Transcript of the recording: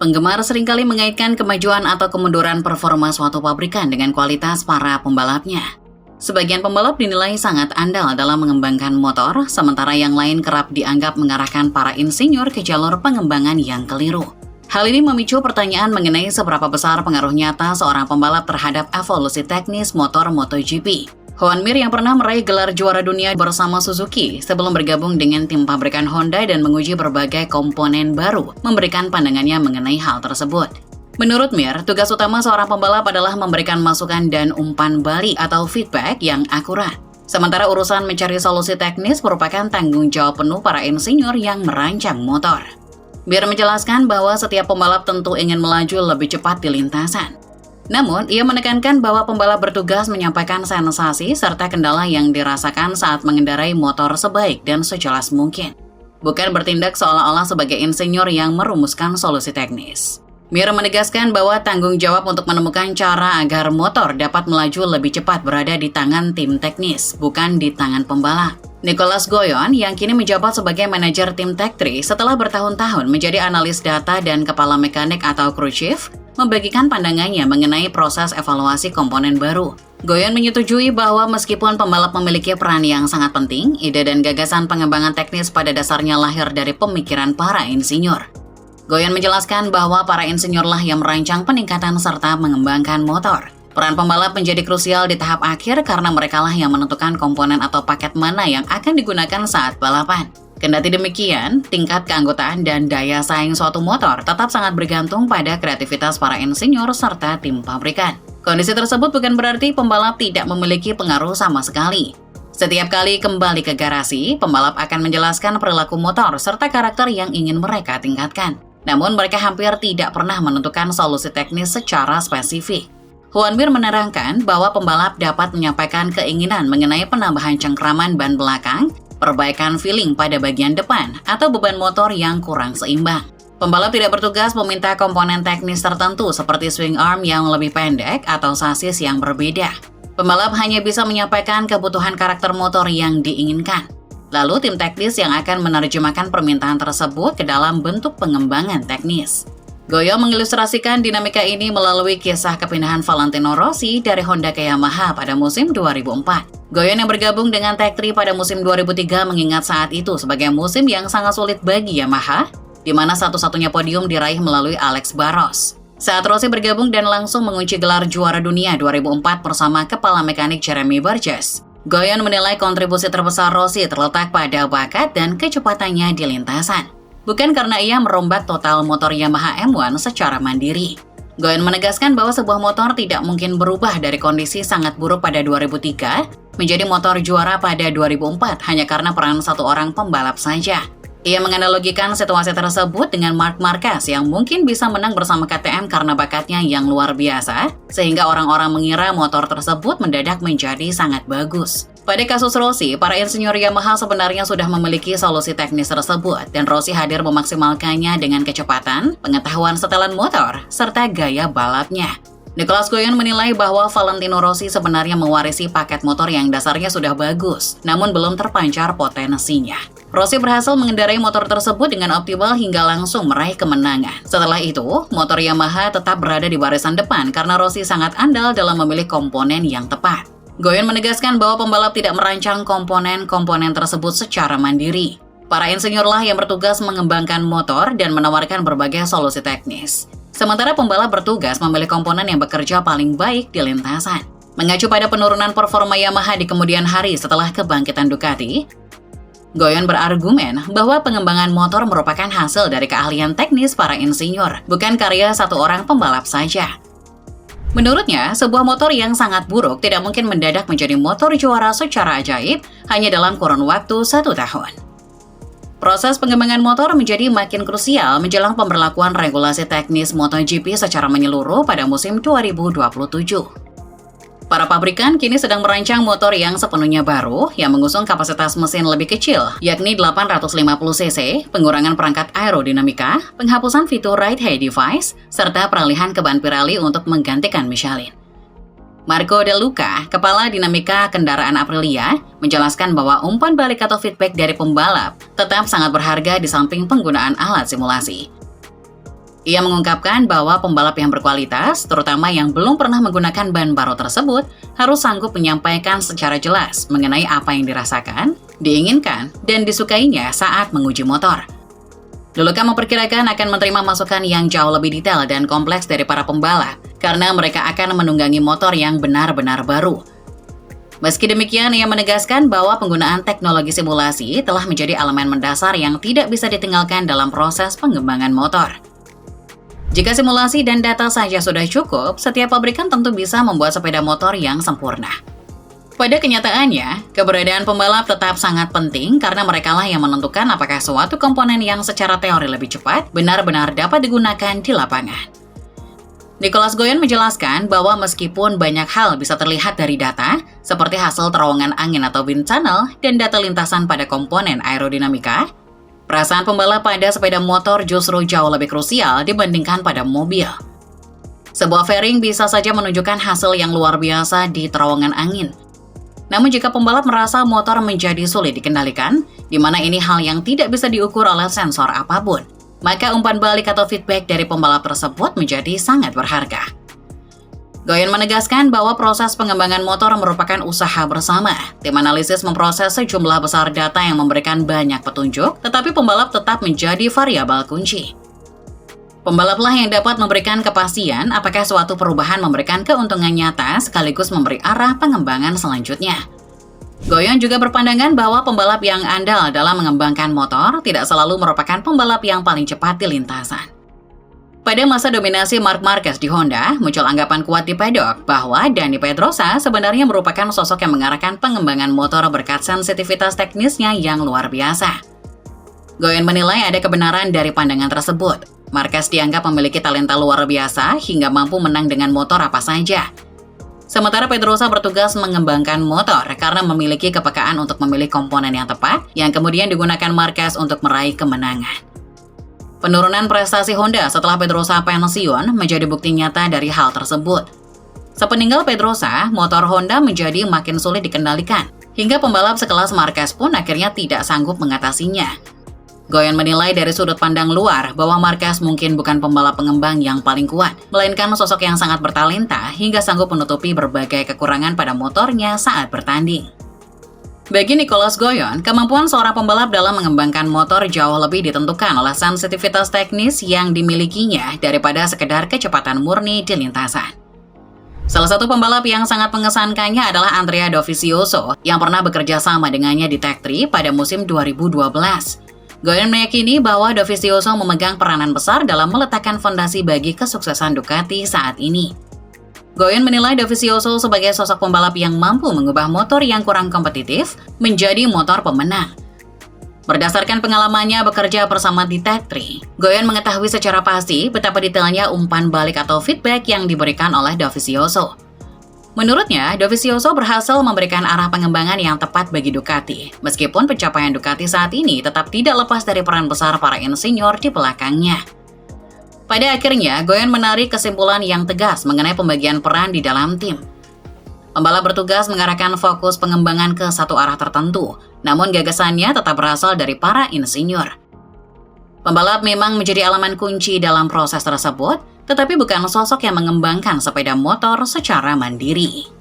Penggemar seringkali mengaitkan kemajuan atau kemunduran performa suatu pabrikan dengan kualitas para pembalapnya. Sebagian pembalap dinilai sangat andal dalam mengembangkan motor, sementara yang lain kerap dianggap mengarahkan para insinyur ke jalur pengembangan yang keliru. Hal ini memicu pertanyaan mengenai seberapa besar pengaruh nyata seorang pembalap terhadap evolusi teknis motor MotoGP. Joan Mir yang pernah meraih gelar juara dunia bersama Suzuki sebelum bergabung dengan tim pabrikan Honda dan menguji berbagai komponen baru, memberikan pandangannya mengenai hal tersebut. Menurut Mir, tugas utama seorang pembalap adalah memberikan masukan dan umpan balik atau feedback yang akurat. Sementara urusan mencari solusi teknis merupakan tanggung jawab penuh para insinyur yang merancang motor. Mir menjelaskan bahwa setiap pembalap tentu ingin melaju lebih cepat di lintasan. Namun, ia menekankan bahwa pembalap bertugas menyampaikan sensasi serta kendala yang dirasakan saat mengendarai motor sebaik dan sejelas mungkin. Bukan bertindak seolah-olah sebagai insinyur yang merumuskan solusi teknis. Mir menegaskan bahwa tanggung jawab untuk menemukan cara agar motor dapat melaju lebih cepat berada di tangan tim teknis, bukan di tangan pembalap. Nicolas Goyon yang kini menjabat sebagai manajer tim Tech3 setelah bertahun-tahun menjadi analis data dan kepala mekanik atau crew chief, membagikan pandangannya mengenai proses evaluasi komponen baru. Goyon menyetujui bahwa meskipun pembalap memiliki peran yang sangat penting, ide dan gagasan pengembangan teknis pada dasarnya lahir dari pemikiran para insinyur. Goyon menjelaskan bahwa para insinyurlah yang merancang peningkatan serta mengembangkan motor. Peran pembalap menjadi krusial di tahap akhir karena merekalah yang menentukan komponen atau paket mana yang akan digunakan saat balapan. Kendati demikian, tingkat keanggotaan dan daya saing suatu motor tetap sangat bergantung pada kreativitas para insinyur serta tim pabrikan. Kondisi tersebut bukan berarti pembalap tidak memiliki pengaruh sama sekali. Setiap kali kembali ke garasi, pembalap akan menjelaskan perilaku motor serta karakter yang ingin mereka tingkatkan. Namun mereka hampir tidak pernah menentukan solusi teknis secara spesifik. Joan Mir menerangkan bahwa pembalap dapat menyampaikan keinginan mengenai penambahan cengkraman ban belakang, perbaikan feeling pada bagian depan, atau beban motor yang kurang seimbang. Pembalap tidak bertugas meminta komponen teknis tertentu seperti swing arm yang lebih pendek atau sasis yang berbeda. Pembalap hanya bisa menyampaikan kebutuhan karakter motor yang diinginkan. Lalu tim teknis yang akan menerjemahkan permintaan tersebut ke dalam bentuk pengembangan teknis. Goyo mengilustrasikan dinamika ini melalui kisah kepindahan Valentino Rossi dari Honda ke Yamaha pada musim 2004. Goyon yang bergabung dengan Tech3 pada musim 2003 mengingat saat itu sebagai musim yang sangat sulit bagi Yamaha, di mana satu-satunya podium diraih melalui Alex Barros. Saat Rossi bergabung dan langsung mengunci gelar juara dunia 2004 bersama kepala mekanik Jeremy Burgess, Goyon menilai kontribusi terbesar Rossi terletak pada bakat dan kecepatannya di lintasan. Bukan karena ia merombak total motor Yamaha M1 secara mandiri. Goyon menegaskan bahwa sebuah motor tidak mungkin berubah dari kondisi sangat buruk pada 2003 menjadi motor juara pada 2004 hanya karena peran satu orang pembalap saja. Ia menganalogikan situasi tersebut dengan Marc Marquez yang mungkin bisa menang bersama KTM karena bakatnya yang luar biasa, sehingga orang-orang mengira motor tersebut mendadak menjadi sangat bagus. Pada kasus Rossi, para insinyur Yamaha sebenarnya sudah memiliki solusi teknis tersebut, dan Rossi hadir memaksimalkannya dengan kecepatan, pengetahuan setelan motor, serta gaya balapnya. Nicolas Goyon menilai bahwa Valentino Rossi sebenarnya mewarisi paket motor yang dasarnya sudah bagus, namun belum terpancar potensinya. Rossi berhasil mengendarai motor tersebut dengan optimal hingga langsung meraih kemenangan. Setelah itu, motor Yamaha tetap berada di barisan depan karena Rossi sangat andal dalam memilih komponen yang tepat. Goyon menegaskan bahwa pembalap tidak merancang komponen-komponen tersebut secara mandiri. Para insinyurlah yang bertugas mengembangkan motor dan menawarkan berbagai solusi teknis. Sementara pembalap bertugas memilih komponen yang bekerja paling baik di lintasan. Mengacu pada penurunan performa Yamaha di kemudian hari setelah kebangkitan Ducati, Goyon berargumen bahwa pengembangan motor merupakan hasil dari keahlian teknis para insinyur, bukan karya satu orang pembalap saja. Menurutnya, sebuah motor yang sangat buruk tidak mungkin mendadak menjadi motor juara secara ajaib hanya dalam kurun waktu 1 tahun. Proses pengembangan motor menjadi makin krusial menjelang pemberlakuan regulasi teknis MotoGP secara menyeluruh pada musim 2027. Para pabrikan kini sedang merancang motor yang sepenuhnya baru yang mengusung kapasitas mesin lebih kecil, yakni 850 cc, pengurangan perangkat aerodinamika, penghapusan fitur Ride High Device, serta peralihan ke ban Pirelli untuk menggantikan Michelin. Marco De Luca, kepala dinamika kendaraan Aprilia, menjelaskan bahwa umpan balik atau feedback dari pembalap tetap sangat berharga di samping penggunaan alat simulasi. Ia mengungkapkan bahwa pembalap yang berkualitas, terutama yang belum pernah menggunakan ban baru tersebut, harus sanggup menyampaikan secara jelas mengenai apa yang dirasakan, diinginkan, dan disukainya saat menguji motor. Luluka memperkirakan akan menerima masukan yang jauh lebih detail dan kompleks dari para pembalap, karena mereka akan menunggangi motor yang benar-benar baru. Meski demikian, ia menegaskan bahwa penggunaan teknologi simulasi telah menjadi elemen mendasar yang tidak bisa ditinggalkan dalam proses pengembangan motor. Jika simulasi dan data saja sudah cukup, setiap pabrikan tentu bisa membuat sepeda motor yang sempurna. Pada kenyataannya, keberadaan pembalap tetap sangat penting karena merekalah yang menentukan apakah suatu komponen yang secara teori lebih cepat benar-benar dapat digunakan di lapangan. Nicholas Goyon menjelaskan bahwa meskipun banyak hal bisa terlihat dari data, seperti hasil terowongan angin atau wind tunnel dan data lintasan pada komponen aerodinamika, perasaan pembalap pada sepeda motor justru jauh lebih krusial dibandingkan pada mobil. Sebuah fairing bisa saja menunjukkan hasil yang luar biasa di terowongan angin. Namun jika pembalap merasa motor menjadi sulit dikendalikan, di mana ini hal yang tidak bisa diukur oleh sensor apapun, maka umpan balik atau feedback dari pembalap tersebut menjadi sangat berharga. Goyon menegaskan bahwa proses pengembangan motor merupakan usaha bersama. Tim analisis memproses sejumlah besar data yang memberikan banyak petunjuk, tetapi pembalap tetap menjadi variabel kunci. Pembalaplah yang dapat memberikan kepastian apakah suatu perubahan memberikan keuntungan nyata sekaligus memberi arah pengembangan selanjutnya. Goyon juga berpandangan bahwa pembalap yang andal dalam mengembangkan motor tidak selalu merupakan pembalap yang paling cepat di lintasan. Pada masa dominasi Marc Marquez di Honda, muncul anggapan kuat di pedok bahwa Dani Pedrosa sebenarnya merupakan sosok yang mengarahkan pengembangan motor berkat sensitivitas teknisnya yang luar biasa. Goyon menilai ada kebenaran dari pandangan tersebut. Marquez dianggap memiliki talenta luar biasa hingga mampu menang dengan motor apa saja. Sementara Pedrosa bertugas mengembangkan motor karena memiliki kepekaan untuk memilih komponen yang tepat yang kemudian digunakan Marquez untuk meraih kemenangan. Penurunan prestasi Honda setelah Pedrosa pensiun menjadi bukti nyata dari hal tersebut. Sepeninggal Pedrosa, motor Honda menjadi makin sulit dikendalikan, hingga pembalap sekelas Marquez pun akhirnya tidak sanggup mengatasinya. Goyon menilai dari sudut pandang luar bahwa Marquez mungkin bukan pembalap pengembang yang paling kuat, melainkan sosok yang sangat bertalenta hingga sanggup menutupi berbagai kekurangan pada motornya saat bertanding. Bagi Nicholas Goyon, kemampuan seorang pembalap dalam mengembangkan motor jauh lebih ditentukan oleh sensitivitas teknis yang dimilikinya daripada sekedar kecepatan murni di lintasan. Salah satu pembalap yang sangat mengesankannya adalah Andrea Dovizioso yang pernah bekerja sama dengannya di Tech 3 pada musim 2012. Goyon meyakini bahwa Dovizioso memegang peranan besar dalam meletakkan fondasi bagi kesuksesan Ducati saat ini. Goyon menilai Dovizioso sebagai sosok pembalap yang mampu mengubah motor yang kurang kompetitif menjadi motor pemenang. Berdasarkan pengalamannya bekerja bersama di Tech 3, Goyon mengetahui secara pasti betapa detailnya umpan balik atau feedback yang diberikan oleh Dovizioso. Menurutnya, Dovizioso berhasil memberikan arah pengembangan yang tepat bagi Ducati, meskipun pencapaian Ducati saat ini tetap tidak lepas dari peran besar para insinyur di belakangnya. Pada akhirnya, Goyon menarik kesimpulan yang tegas mengenai pembagian peran di dalam tim. Pembalap bertugas mengarahkan fokus pengembangan ke satu arah tertentu, namun gagasannya tetap berasal dari para insinyur. Pembalap memang menjadi elemen kunci dalam proses tersebut, tetapi bukan sosok yang mengembangkan sepeda motor secara mandiri.